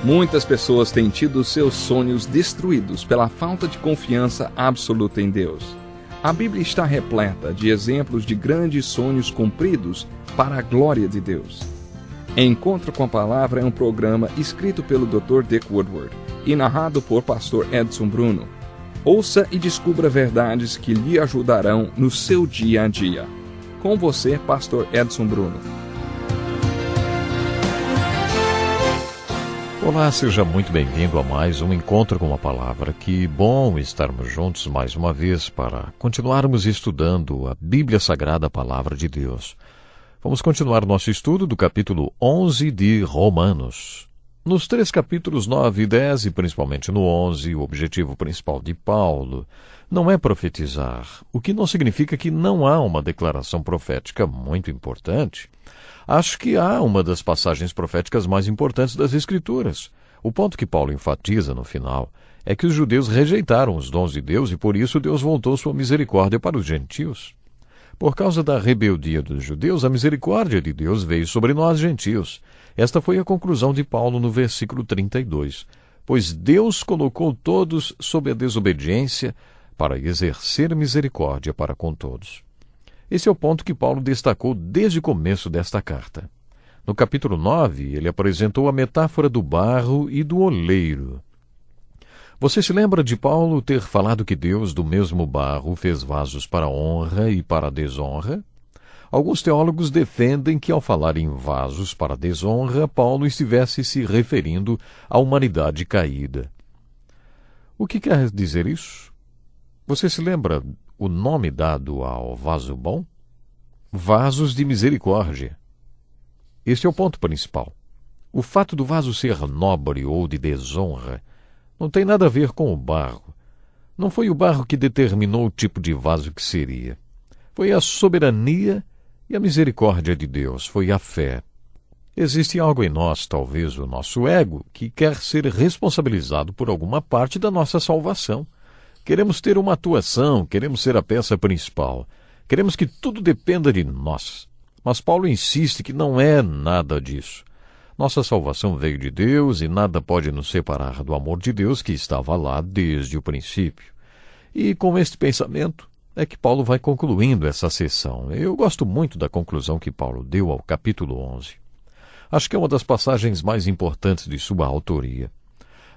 Muitas pessoas têm tido seus sonhos destruídos pela falta de confiança absoluta em Deus. A Bíblia está repleta de exemplos de grandes sonhos cumpridos para a glória de Deus. Encontro com a Palavra é um programa escrito pelo Dr. Dick Woodward e narrado por Pastor Edson Bruno. Ouça e descubra verdades que lhe ajudarão no seu dia a dia. Com você, Pastor Edson Bruno. Olá, seja muito bem-vindo a mais um Encontro com a Palavra. Que bom estarmos juntos mais uma vez para continuarmos estudando a Bíblia Sagrada, a Palavra de Deus. Vamos continuar nosso estudo do capítulo 11 de Romanos. Nos 3 capítulos 9 e 10, e principalmente no 11, o objetivo principal de Paulo não é profetizar, o que não significa que não há uma declaração profética muito importante. Acho que há uma das passagens proféticas mais importantes das Escrituras. O ponto que Paulo enfatiza no final é que os judeus rejeitaram os dons de Deus e por isso Deus voltou sua misericórdia para os gentios. Por causa da rebeldia dos judeus, a misericórdia de Deus veio sobre nós, gentios. Esta foi a conclusão de Paulo no versículo 32. Pois Deus colocou todos sob a desobediência para exercer misericórdia para com todos. Esse é o ponto que Paulo destacou desde o começo desta carta. No capítulo 9, ele apresentou a metáfora do barro e do oleiro. Você se lembra de Paulo ter falado que Deus, do mesmo barro, fez vasos para honra e para desonra? Alguns teólogos defendem que, ao falar em vasos para desonra, Paulo estivesse se referindo à humanidade caída. O que quer dizer isso? Você se lembra o nome dado ao vaso bom? Vasos de misericórdia. Este é o ponto principal. O fato do vaso ser nobre ou de desonra não tem nada a ver com o barro. Não foi o barro que determinou o tipo de vaso que seria. Foi a soberania e a misericórdia de Deus, foi a fé. Existe algo em nós, talvez o nosso ego, que quer ser responsabilizado por alguma parte da nossa salvação. Queremos ter uma atuação, queremos ser a peça principal. Queremos que tudo dependa de nós. Mas Paulo insiste que não é nada disso. Nossa salvação veio de Deus e nada pode nos separar do amor de Deus que estava lá desde o princípio. E com este pensamento é que Paulo vai concluindo essa sessão. Eu gosto muito da conclusão que Paulo deu ao capítulo 11. Acho que é uma das passagens mais importantes de sua autoria.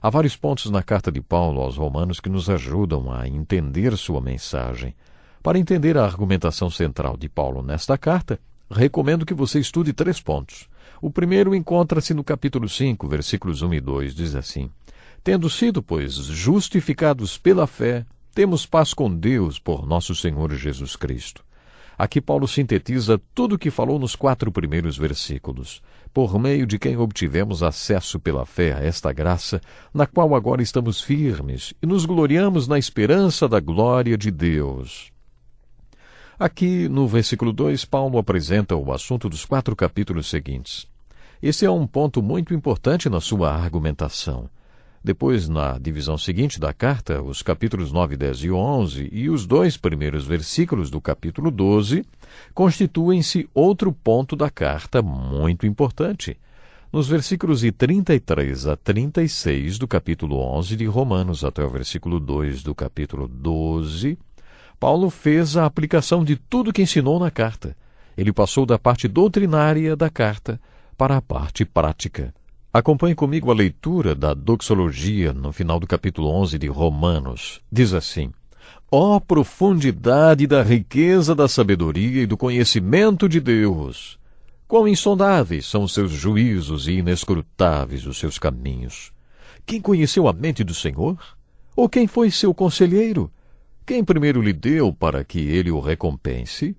Há vários pontos na carta de Paulo aos Romanos que nos ajudam a entender sua mensagem. Para entender a argumentação central de Paulo nesta carta, recomendo que você estude 3 pontos. O primeiro encontra-se no capítulo 5, versículos 1 e 2, diz assim: Tendo sido, pois, justificados pela fé, temos paz com Deus por nosso Senhor Jesus Cristo. Aqui Paulo sintetiza tudo o que falou nos 4 primeiros versículos, por meio de quem obtivemos acesso pela fé a esta graça, na qual agora estamos firmes e nos gloriamos na esperança da glória de Deus. Aqui, no versículo 2, Paulo apresenta o assunto dos 4 capítulos seguintes. Esse é um ponto muito importante na sua argumentação. Depois, na divisão seguinte da carta, os capítulos 9, 10 e 11 e os 2 primeiros versículos do capítulo 12 constituem-se outro ponto da carta muito importante. Nos versículos de 33 a 36 do capítulo 11 de Romanos até o versículo 2 do capítulo 12, Paulo fez a aplicação de tudo que ensinou na carta. Ele passou da parte doutrinária da carta para a parte prática. Acompanhe comigo a leitura da doxologia no final do capítulo 11 de Romanos. Diz assim: Ó profundidade da riqueza da sabedoria e do conhecimento de Deus! Quão insondáveis são os seus juízos e inescrutáveis os seus caminhos! Quem conheceu a mente do Senhor? Ou quem foi seu conselheiro? Quem primeiro lhe deu para que ele o recompense?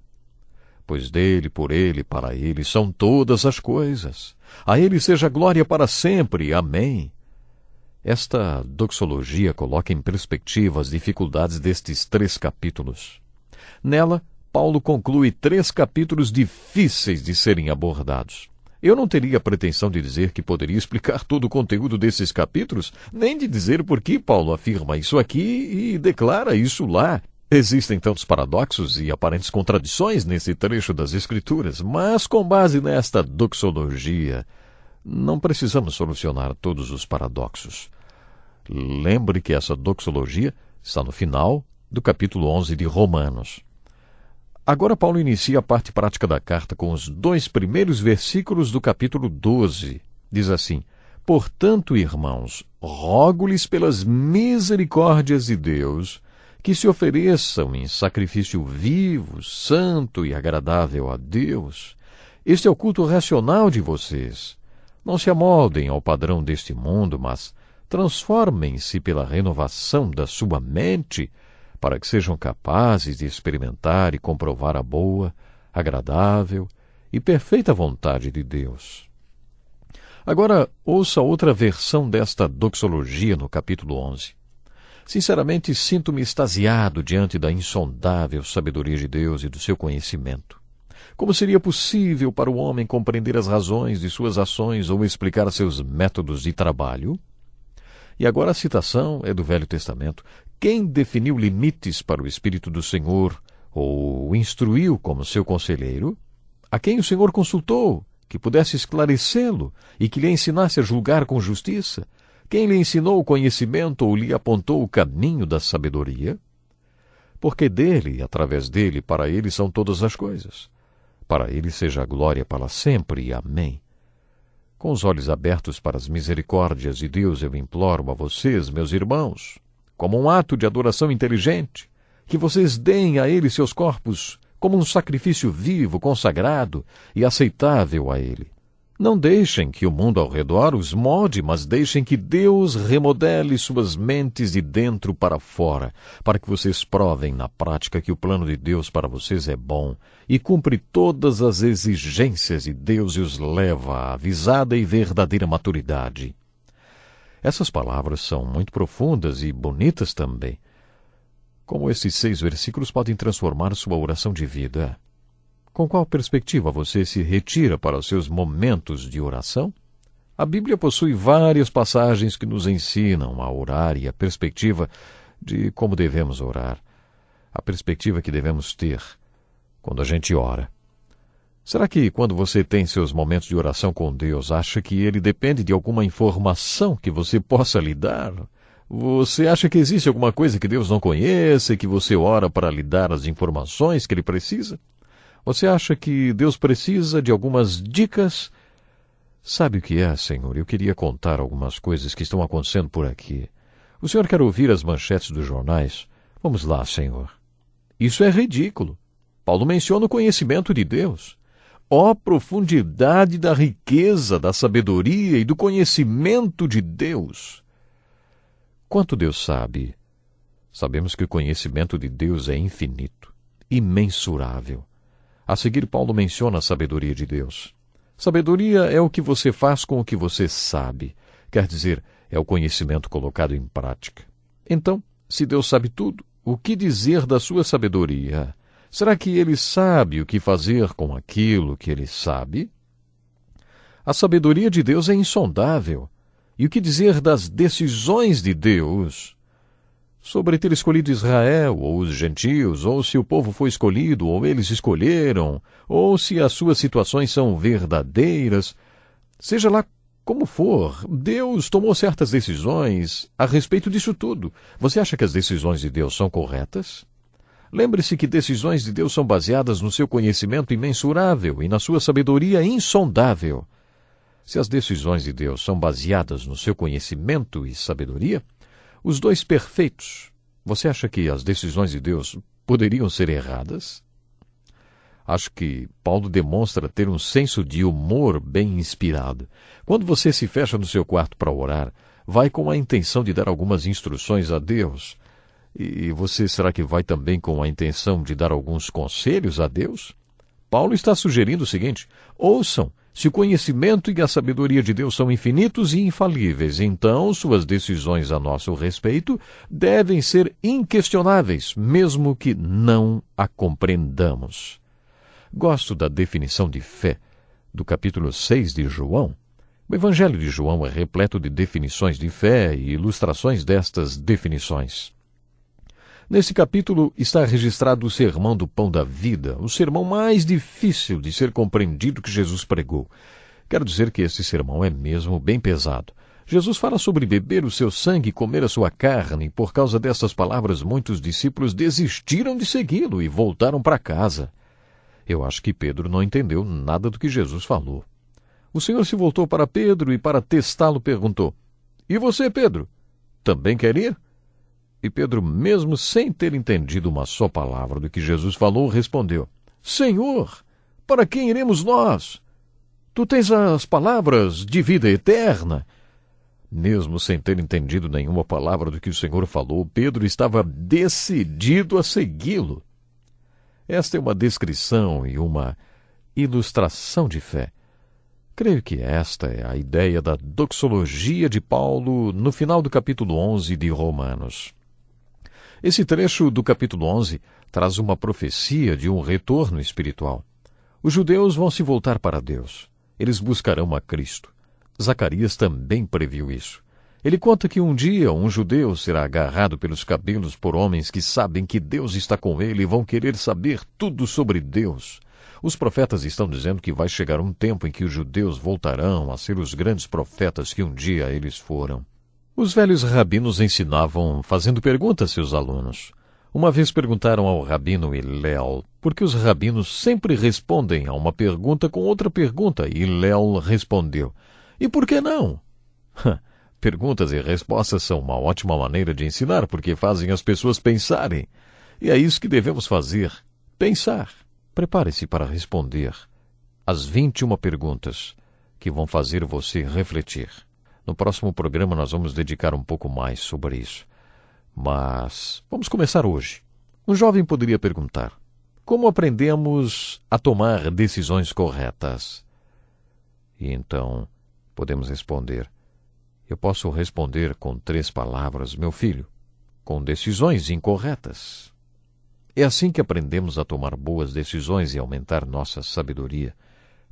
Pois dele, por ele, para ele são todas as coisas. A ele seja glória para sempre. Amém. Esta doxologia coloca em perspectiva as dificuldades destes 3 capítulos. Nela, Paulo conclui 3 capítulos difíceis de serem abordados. Eu não teria a pretensão de dizer que poderia explicar todo o conteúdo desses capítulos, nem de dizer por que Paulo afirma isso aqui e declara isso lá. Existem tantos paradoxos e aparentes contradições nesse trecho das Escrituras, mas com base nesta doxologia, Não precisamos solucionar todos os paradoxos. Lembre que essa doxologia está no final do capítulo 11 de Romanos. Agora Paulo inicia a parte prática da carta com os 2 primeiros versículos do capítulo 12. Diz assim: Portanto, irmãos, rogo-lhes pelas misericórdias de Deus que se ofereçam em sacrifício vivo, santo e agradável a Deus. Este é o culto racional de vocês. Não se amoldem ao padrão deste mundo, mas transformem-se pela renovação da sua mente, para que sejam capazes de experimentar e comprovar a boa, agradável e perfeita vontade de Deus. Agora, ouça outra versão desta doxologia no capítulo 11. Sinceramente, sinto-me extasiado diante da insondável sabedoria de Deus e do seu conhecimento. Como seria possível para o homem compreender as razões de suas ações ou explicar seus métodos de trabalho? E agora a citação é do Velho Testamento. Quem definiu limites para o Espírito do Senhor ou o instruiu como seu conselheiro? A quem o Senhor consultou, que pudesse esclarecê-lo e que lhe ensinasse a julgar com justiça? Quem lhe ensinou o conhecimento ou lhe apontou o caminho da sabedoria? Porque dele, através dele, para ele são todas as coisas. Para ele seja a glória para sempre. Amém. Com os olhos abertos para as misericórdias de Deus, eu imploro a vocês, meus irmãos, como um ato de adoração inteligente, que vocês deem a ele seus corpos como um sacrifício vivo, consagrado e aceitável a ele. Não deixem que o mundo ao redor os molde, mas deixem que Deus remodele suas mentes de dentro para fora, para que vocês provem na prática que o plano de Deus para vocês é bom e cumpre todas as exigências de Deus e os leva à avisada e verdadeira maturidade. Essas palavras são muito profundas e bonitas também. Como esses 6 versículos podem transformar sua oração de vida? Com qual perspectiva você se retira para os seus momentos de oração? A Bíblia possui várias passagens que nos ensinam a orar e a perspectiva de como devemos orar, a perspectiva que devemos ter quando a gente ora. Será que quando você tem seus momentos de oração com Deus, acha que ele depende de alguma informação que você possa lhe dar? Você acha que existe alguma coisa que Deus não conhece e que você ora para lhe dar as informações que ele precisa? Você acha que Deus precisa de algumas dicas? Sabe o que é, Senhor? Eu queria contar algumas coisas que estão acontecendo por aqui. O Senhor quer ouvir as manchetes dos jornais? Vamos lá, Senhor. Isso é ridículo. Paulo menciona o conhecimento de Deus. Ó profundidade da riqueza, da sabedoria e do conhecimento de Deus! Quanto Deus sabe? Sabemos que o conhecimento de Deus é infinito, imensurável. A seguir, Paulo menciona a sabedoria de Deus. Sabedoria é o que você faz com o que você sabe. Quer dizer, é o conhecimento colocado em prática. Então, se Deus sabe tudo, o que dizer da sua sabedoria? Será que ele sabe o que fazer com aquilo que ele sabe? A sabedoria de Deus é insondável. E o que dizer das decisões de Deus? Sobre ter escolhido Israel, ou os gentios, ou se o povo foi escolhido, ou eles escolheram, ou se as suas situações são verdadeiras. Seja lá como for, Deus tomou certas decisões a respeito disso tudo. Você acha que as decisões de Deus são corretas? Lembre-se que decisões de Deus são baseadas no seu conhecimento imensurável e na sua sabedoria insondável. Se as decisões de Deus são baseadas no seu conhecimento e sabedoria, os dois perfeitos, você acha que as decisões de Deus poderiam ser erradas? Acho que Paulo demonstra ter um senso de humor bem inspirado. Quando você se fecha no seu quarto para orar, vai com a intenção de dar algumas instruções a Deus. E você será que vai também com a intenção de dar alguns conselhos a Deus? Paulo está sugerindo o seguinte: ouçam, se o conhecimento e a sabedoria de Deus são infinitos e infalíveis, então suas decisões a nosso respeito devem ser inquestionáveis, mesmo que não a compreendamos. Gosto da definição de fé do capítulo 6 de João. O Evangelho de João é repleto de definições de fé e ilustrações destas definições. Nesse capítulo está registrado o sermão do pão da vida, o sermão mais difícil de ser compreendido que Jesus pregou. Quero dizer que esse sermão é mesmo bem pesado. Jesus fala sobre beber o seu sangue e comer a sua carne, e por causa dessas palavras muitos discípulos desistiram de segui-lo e voltaram para casa. Eu acho que Pedro não entendeu nada do que Jesus falou. O Senhor se voltou para Pedro e, para testá-lo, perguntou: "E você, Pedro, também quer ir?" E Pedro, mesmo sem ter entendido uma só palavra do que Jesus falou, respondeu: "Senhor, para quem iremos nós? Tu tens as palavras de vida eterna." Mesmo sem ter entendido nenhuma palavra do que o Senhor falou, Pedro estava decidido a segui-lo. Esta é uma descrição e uma ilustração de fé. Creio que esta é a ideia da doxologia de Paulo no final do capítulo 11 de Romanos. Esse trecho do capítulo 11 traz uma profecia de um retorno espiritual. Os judeus vão se voltar para Deus. Eles buscarão a Cristo. Zacarias também previu isso. Ele conta que um dia um judeu será agarrado pelos cabelos por homens que sabem que Deus está com ele e vão querer saber tudo sobre Deus. Os profetas estão dizendo que vai chegar um tempo em que os judeus voltarão a ser os grandes profetas que um dia eles foram. Os velhos rabinos ensinavam fazendo perguntas a seus alunos. Uma vez perguntaram ao rabino Hillel por que os rabinos sempre respondem a uma pergunta com outra pergunta, e Hillel respondeu: "E por que não?" Perguntas e respostas são uma ótima maneira de ensinar, porque fazem as pessoas pensarem. E é isso que devemos fazer: pensar. Prepare-se para responder as 21 perguntas que vão fazer você refletir. No próximo programa nós vamos dedicar um pouco mais sobre isso. Mas vamos começar hoje. Um jovem poderia perguntar: como aprendemos a tomar decisões corretas? E então podemos responder: eu posso responder com 3 palavras, meu filho: com decisões incorretas. É assim que aprendemos a tomar boas decisões e aumentar nossa sabedoria,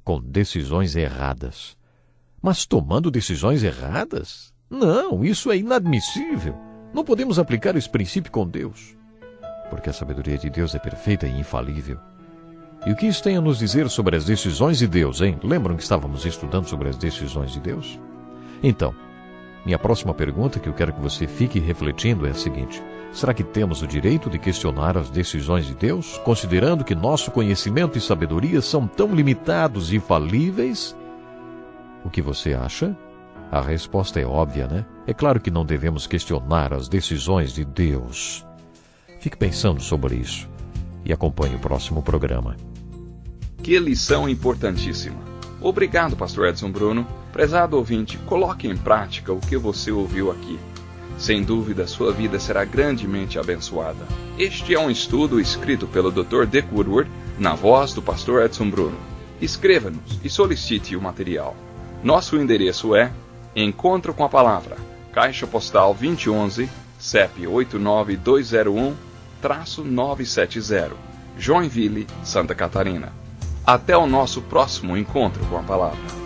com decisões erradas. Mas tomando decisões erradas? Não, isso é inadmissível. Não podemos aplicar esse princípio com Deus, porque a sabedoria de Deus é perfeita e infalível. E o que isso tem a nos dizer sobre as decisões de Deus, hein? Lembram que estávamos estudando sobre as decisões de Deus? Então, minha próxima pergunta que eu quero que você fique refletindo é a seguinte: será que temos o direito de questionar as decisões de Deus, considerando que nosso conhecimento e sabedoria são tão limitados e falíveis? O que você acha? A resposta é óbvia, né? É claro que não devemos questionar as decisões de Deus. Fique pensando sobre isso e acompanhe o próximo programa. Que lição importantíssima! Obrigado, Pastor Edson Bruno. Prezado ouvinte, coloque em prática o que você ouviu aqui. Sem dúvida, sua vida será grandemente abençoada. Este é um estudo escrito pelo Dr. Dick Woodward, na voz do Pastor Edson Bruno. Escreva-nos e solicite o material. Nosso endereço é Encontro com a Palavra, Caixa Postal 2011, CEP 89201-970, Joinville, Santa Catarina. Até o nosso próximo encontro com a Palavra.